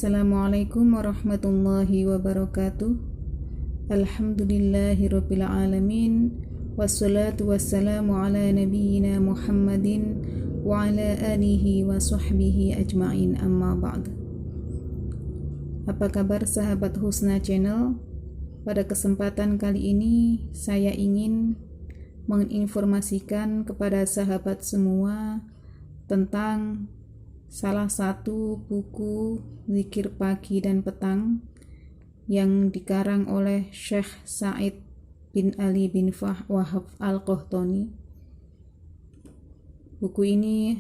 Assalamualaikum warahmatullahi wabarakatuh. Alhamdulillahirabbil alamin. Wassalatu wassalamu ala nabiyyina Muhammadin wa ala alihi wa sahbihi ajma'in, amma ba'd. Apa kabar sahabat Husna Channel? Pada kesempatan kali ini saya ingin menginformasikan kepada sahabat semua tentang salah satu buku zikir pagi dan petang yang dikarang oleh Syekh Said bin Ali bin Wahab Al-Qahtani. Buku ini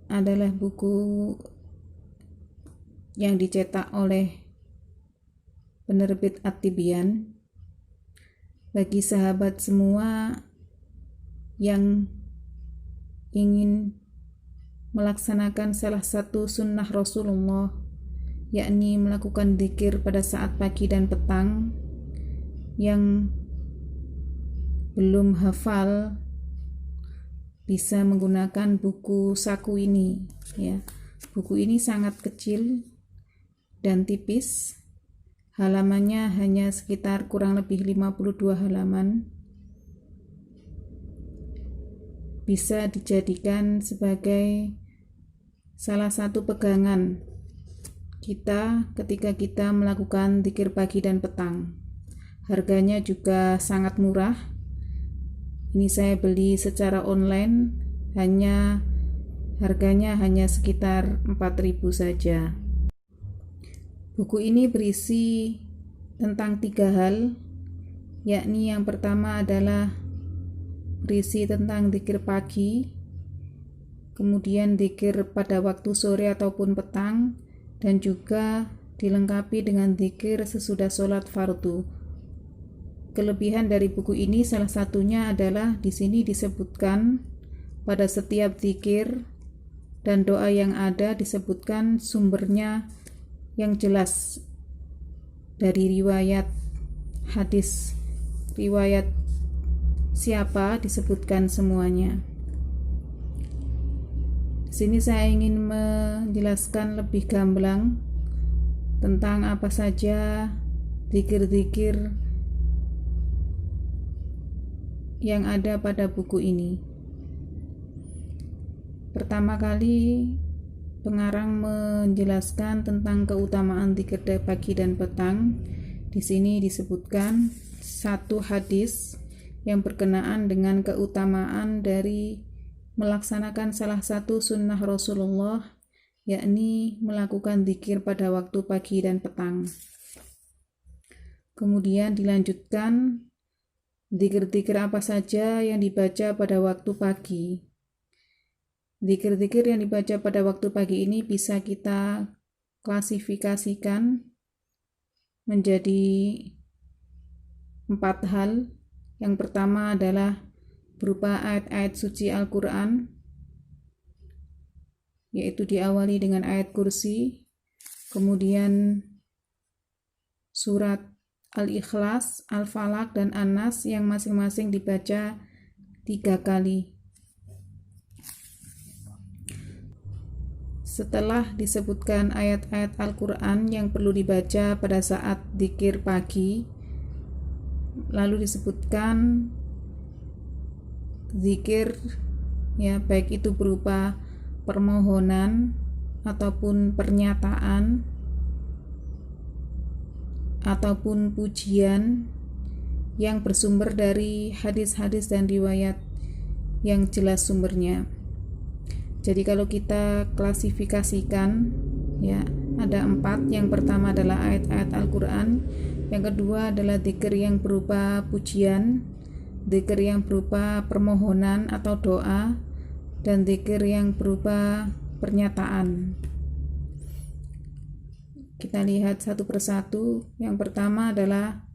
adalah buku yang dicetak oleh penerbit At-Tibyan. Bagi sahabat semua yang ingin melaksanakan salah satu sunnah Rasulullah, yakni melakukan zikir pada saat pagi dan petang, yang belum hafal bisa menggunakan buku saku ini ya. Buku ini sangat kecil dan tipis, halamannya hanya sekitar kurang lebih 52 halaman. Bisa dijadikan sebagai salah satu pegangan kita ketika kita melakukan zikir pagi dan petang. Harganya juga sangat murah. Ini saya beli secara online, harganya hanya sekitar 4.000 saja. Buku ini berisi tentang 3 hal, yakni yang pertama adalah berisi tentang zikir pagi, kemudian zikir pada waktu sore ataupun petang, dan juga dilengkapi dengan zikir sesudah sholat fardu. Kelebihan dari buku ini salah satunya adalah di sini disebutkan pada setiap zikir dan doa yang ada disebutkan sumbernya yang jelas dari riwayat hadis, riwayat siapa disebutkan semuanya. Di sini saya ingin menjelaskan lebih gamblang tentang apa saja zikir-zikir yang ada pada buku ini. Pertama kali pengarang menjelaskan tentang keutamaan zikir pagi dan petang. Di sini disebutkan satu hadis yang berkenaan dengan keutamaan dari melaksanakan salah satu sunnah Rasulullah, yakni melakukan zikir pada waktu pagi dan petang. Kemudian dilanjutkan zikir-zikir apa saja yang dibaca pada waktu pagi. Zikir-zikir yang dibaca pada waktu pagi ini bisa kita klasifikasikan menjadi 4 hal. Yang pertama adalah berupa ayat-ayat suci Al-Quran, yaitu diawali dengan ayat kursi, kemudian surat Al-Ikhlas, Al-Falaq, dan An-Nas yang masing-masing dibaca 3 kali. Setelah disebutkan ayat-ayat Al-Quran yang perlu dibaca pada saat zikir pagi, lalu disebutkan zikir ya, baik itu berupa permohonan ataupun pernyataan ataupun pujian yang bersumber dari hadis-hadis dan riwayat yang jelas sumbernya. Jadi kalau kita klasifikasikan ya, ada 4. Yang pertama adalah ayat-ayat Al-Quran, yang kedua adalah zikir yang berupa pujian, zikir yang berupa permohonan atau doa, dan zikir yang berupa pernyataan. Kita lihat satu persatu. Yang pertama adalah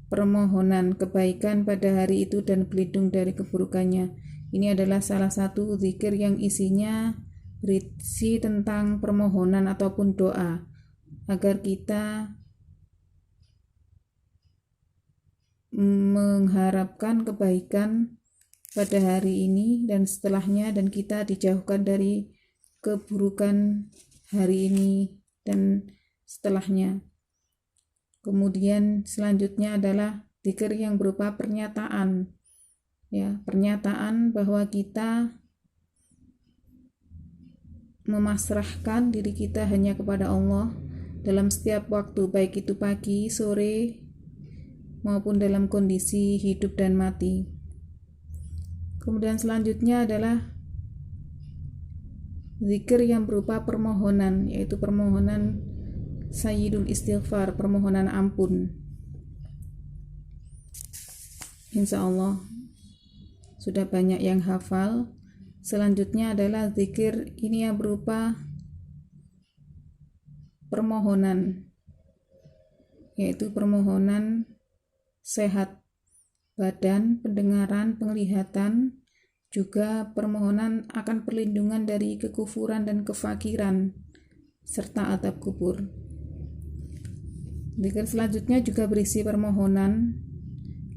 permohonan kebaikan pada hari itu dan berlindung dari keburukannya. Ini adalah salah satu zikir yang isinya berisi tentang permohonan ataupun doa agar kita mengharapkan kebaikan pada hari ini dan setelahnya, dan kita dijauhkan dari keburukan hari ini dan setelahnya. Kemudian selanjutnya adalah dzikir yang berupa pernyataan, ya, pernyataan bahwa kita memasrahkan diri kita hanya kepada Allah dalam setiap waktu, baik itu pagi, sore, maupun dalam kondisi hidup dan mati. Kemudian selanjutnya adalah zikir yang berupa permohonan, yaitu permohonan sayyidul istighfar, permohonan ampun. Insya Allah sudah banyak yang hafal. Selanjutnya adalah zikir ini yang berupa permohonan, yaitu permohonan sehat badan, pendengaran, penglihatan, juga permohonan akan perlindungan dari kekufuran dan kefakiran serta azab kubur. Zikir selanjutnya juga berisi permohonan,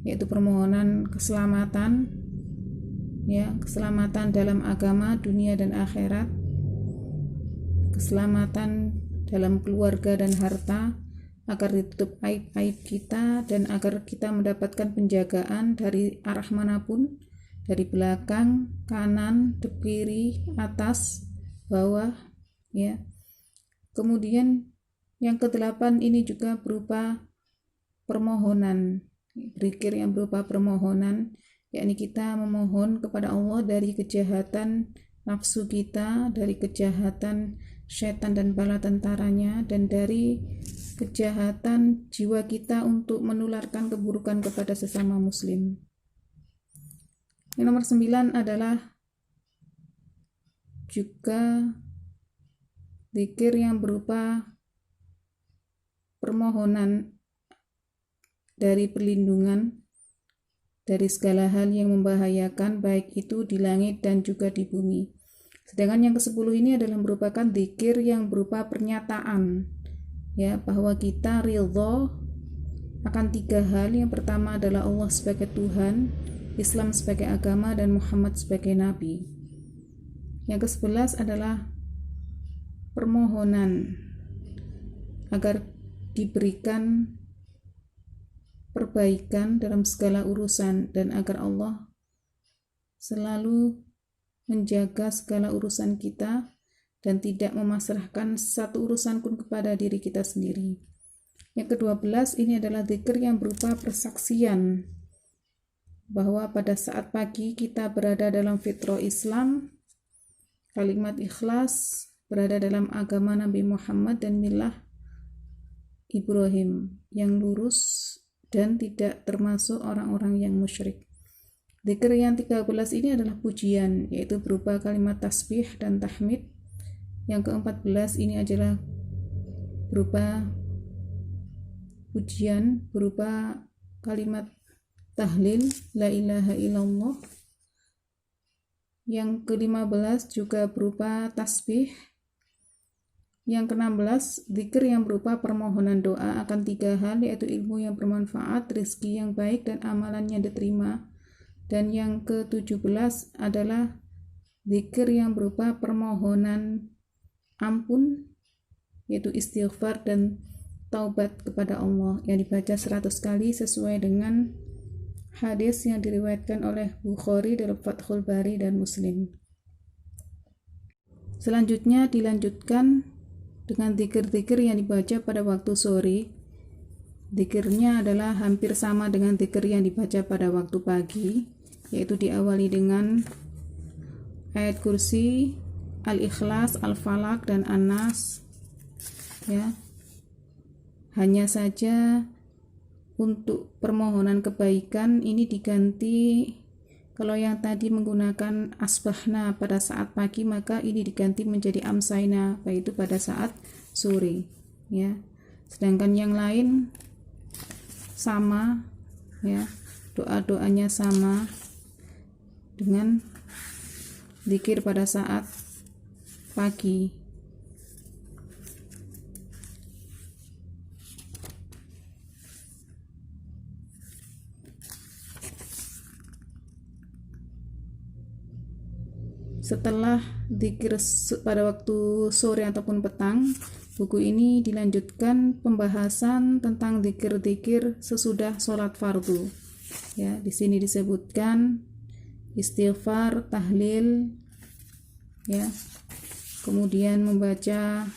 yaitu permohonan keselamatan, ya, keselamatan dalam agama, dunia dan akhirat, keselamatan dalam keluarga dan harta, agar ditutup aib-aib kita dan agar kita mendapatkan penjagaan dari arah manapun, dari belakang, kanan, kiri, atas, bawah, ya. Kemudian yang ke-8 ini juga berupa permohonan, zikir yang berupa permohonan, yakni kita memohon kepada Allah dari kejahatan nafsu kita, dari kejahatan setan dan bala tentaranya, dan dari kejahatan jiwa kita untuk menularkan keburukan kepada sesama muslim. Yang nomor 9 adalah juga zikir yang berupa permohonan dari perlindungan dari segala hal yang membahayakan, baik itu di langit dan juga di bumi. Sedangkan yang ke-10 ini adalah merupakan zikir yang berupa pernyataan, ya, bahwa kita ridho akan 3 hal. Yang pertama adalah Allah sebagai Tuhan, Islam sebagai agama, dan Muhammad sebagai nabi. Yang ke-11 adalah permohonan agar diberikan perbaikan dalam segala urusan dan agar Allah selalu menjaga segala urusan kita dan tidak memasrahkan satu urusan pun kepada diri kita sendiri. Yang ke-12 ini adalah zikir yang berupa persaksian bahwa pada saat pagi kita berada dalam fitrah Islam, kalimat ikhlas, berada dalam agama Nabi Muhammad dan milah Ibrahim yang lurus dan tidak termasuk orang-orang yang musyrik. Zikir yang 13 ini adalah pujian, yaitu berupa kalimat tasbih dan tahmid. Yang ke-14 ini adalah berupa pujian, berupa kalimat tahlil, la ilaha illallah. Yang ke-15 juga berupa tasbih. Yang ke-16, zikir yang berupa permohonan doa akan 3 hal, yaitu ilmu yang bermanfaat, rezeki yang baik, dan amalan yang diterima. Dan yang ke-17 adalah zikir yang berupa permohonan ampun, yaitu istighfar dan taubat kepada Allah, yang dibaca 100 kali sesuai dengan hadis yang diriwayatkan oleh Bukhari dalam Fathul Bari dan Muslim. Selanjutnya dilanjutkan dengan zikir-zikir yang dibaca pada waktu sore. Zikirnya adalah hampir sama dengan zikir yang dibaca pada waktu pagi, yaitu diawali dengan ayat kursi, al-ikhlas, al-falak, dan an-nas, ya. Hanya saja untuk permohonan kebaikan ini diganti, kalau yang tadi menggunakan asbahna pada saat pagi, maka ini diganti menjadi amsaina, yaitu pada saat sore, ya. Sedangkan yang lain sama, ya, doa-doanya sama dengan zikir pada saat pagi. setelah zikir pada waktu sore ataupun petang, buku ini dilanjutkan pembahasan tentang zikir-zikir sesudah sholat fardu. Ya, di sini disebutkan istighfar, tahlil, ya, kemudian membaca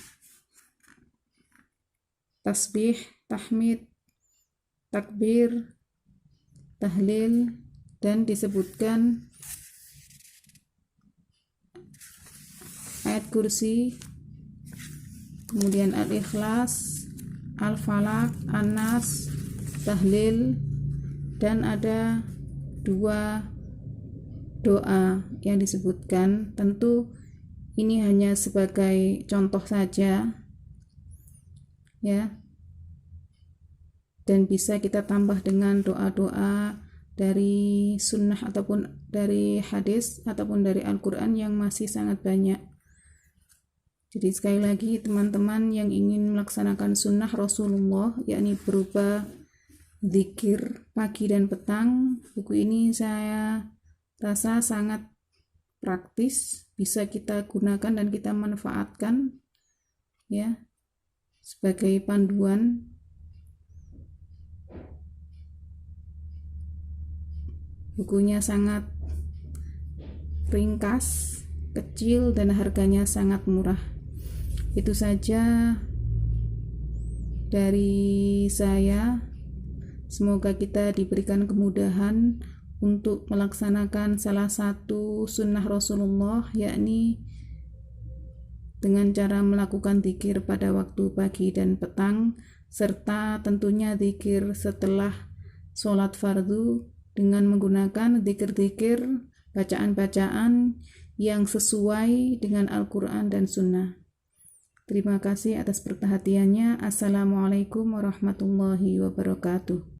tasbih, tahmid, takbir, tahlil, dan disebutkan ayat kursi, kemudian al-ikhlas, al-falak, an-nas, tahlil, dan ada 2 doa yang disebutkan. Tentu ini hanya sebagai contoh saja, ya, dan bisa kita tambah dengan doa-doa dari sunnah ataupun dari hadis ataupun dari Al-Quran yang masih sangat banyak. Jadi sekali lagi teman-teman yang ingin melaksanakan sunnah Rasulullah, yakni berupa zikir pagi dan petang, buku ini saya rasa sangat praktis, bisa kita gunakan dan kita manfaatkan, ya, sebagai panduan. Bukunya sangat ringkas, kecil, dan harganya sangat murah. Itu saja dari saya. Semoga kita diberikan kemudahan untuk melaksanakan salah satu sunnah Rasulullah, yakni dengan cara melakukan zikir pada waktu pagi dan petang, serta tentunya zikir setelah sholat fardu dengan menggunakan zikir-zikir, bacaan-bacaan yang sesuai dengan Al-Quran dan Sunnah. Terima kasih atas perhatiannya. Assalamualaikum warahmatullahi wabarakatuh.